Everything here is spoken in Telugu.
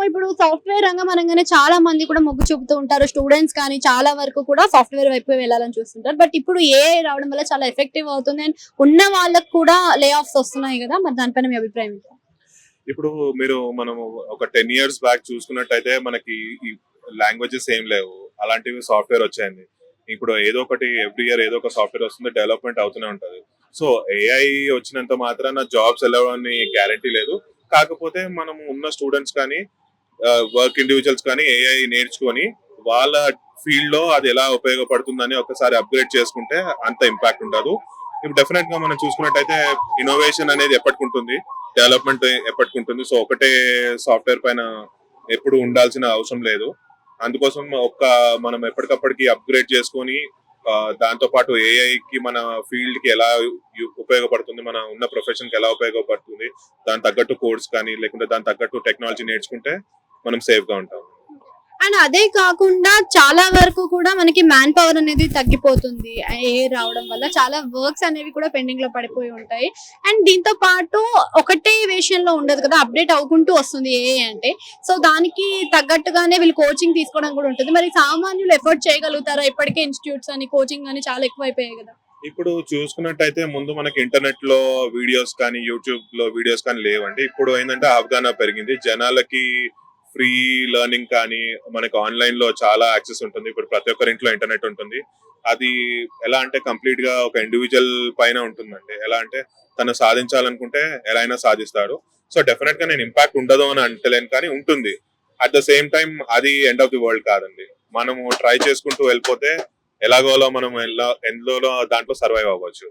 ఇప్పుడు సాఫ్ట్‌వేర్ రంగం అనంగానే చాలా మంది కూడా మొగ్గు చూపుతూ ఉంటారు. స్టూడెంట్స్ కానీ చాలా వరకు కూడా సాఫ్ట్‌వేర్ వైపే వెళ్ళాలని చూస్తుంటారు. బట్ ఇప్పుడు ఏఐ రావడం వల్ల చాలా ఎఫెక్టివ్ అవుతుంది. అండ్ ఉన్న వాళ్ళకి కూడా లే ఆఫ్స్ వస్తున్నాయి గదా! మరి దానిపైన మీ అభిప్రాయం ఏంటి? ఇప్పుడు మనము ఒక 10 ఇయర్స్ బ్యాక్ చూసుకున్నట్టయితే మనకి ఈ లాంగ్వేజెస్ ఏం లేవు. అలాంటివి సాఫ్ట్‌వేర్ వచ్చాయండి. ఇప్పుడు ఏదో ఒకటి ఎవ్రీ ఇయర్ ఏదో ఒక సాఫ్ట్‌వేర్ వస్తుంది. డెవలప్‌మెంట్ అవుతూనే ఉంటది. సో, ఏఐ వచ్చినంత మాత్రాన జాబ్స్ ఎళ్ళవని గ్యారంటీ లేదు. కాకపోతే మనము ఉన్న స్టూడెంట్స్ కానీ వర్క్ ఇండివిజువల్స్ కానీ ఏఐ నేర్చుకొని వాళ్ళ ఫీల్డ్ లో అది ఎలా ఉపయోగపడుతుందని ఒకసారి అప్గ్రేడ్ చేసుకుంటే అంత ఇంపాక్ట్ ఉండదు. ఇప్పుడు డెఫినెట్ గా మనం చూసుకున్నట్టయితే ఇన్నోవేషన్ అనేది ఎప్పటికుంటుంది, డెవలప్మెంట్ ఎప్పటికుంటుంది. సో ఒకటే సాఫ్ట్వేర్ పైన ఎప్పుడు ఉండాల్సిన అవసరం లేదు. అందుకోసం మనం ఎప్పటికప్పటికి అప్గ్రేడ్ చేసుకొని దాంతో పాటు ఏఐకి మన ఫీల్డ్ కి ఎలా ఉపయోగపడుతుంది, మన ఉన్న ప్రొఫెషన్ కి ఎలా ఉపయోగపడుతుంది, దాని తగ్గట్టు కోర్స్ కానీ లేకుంటే దాని తగ్గట్టు టెక్నాలజీ నేర్చుకుంటే మనం సేఫ్ గా ఉంటాం. అండ్ అదే కాకుండా చాలా వరకు కూడా మనకి మ్యాన్ పవర్ అనేది తగ్గిపోతుంది. ఏఐ రావడం వల్ల చాలా వర్క్స్ అనేవి కూడా పెండింగ్ లో పడిపోయి ఉంటాయి. అండ్ దీంతో పాటు ఒకటే విషయంలో ఉండదు కదా, అప్డేట్ అవ్వుకుంటూ వస్తుంది ఏఐ అంటే. సో దానికి తగ్గట్టుగానే వీళ్ళు కోచింగ్ తీసుకోవడం కూడా ఉంటుంది. మరి సామాన్యులు ఎఫర్ట్ చేయగలుగుతారా? ఇప్పటికే ఇన్స్టిట్యూట్స్ అని కోచింగ్ అని చాలా ఎక్కువైపోయాయి కదా. ఇప్పుడు చూసుకున్నట్టయితే ముందు మనకి ఇంటర్నెట్ లో వీడియోస్ కానీ యూట్యూబ్ లో వీడియోస్ కానీ లేవండి. ఇప్పుడు ఏంటంటే అవగాహన పెరిగింది జనాలకి. ఫ్రీ లెర్నింగ్ కానీ మనకి ఆన్లైన్ లో చాలా యాక్సెస్ ఉంటుంది. ఇప్పుడు ప్రతి ఒక్కరి ఇంట్లో ఇంటర్నెట్ ఉంటుంది. అది ఎలా అంటే కంప్లీట్ గా ఒక ఇండివిజువల్ పైన ఉంటుందండి. ఎలా అంటే తను సాధించాలనుకుంటే ఎలా అయినా సాధిస్తాడు. సో డెఫినెట్ గా నేను ఇంపాక్ట్ ఉండదు అని అంటలేను, కానీ ఉంటుంది. అట్ ద సేమ్ టైం అది ఎండ్ ఆఫ్ ది వరల్డ్ కాదండి. మనము ట్రై చేసుకుంటూ వెళ్ళిపోతే ఎలాగోలా మనం ఎందులో దాంట్లో సర్వైవ్ అవ్వచ్చు.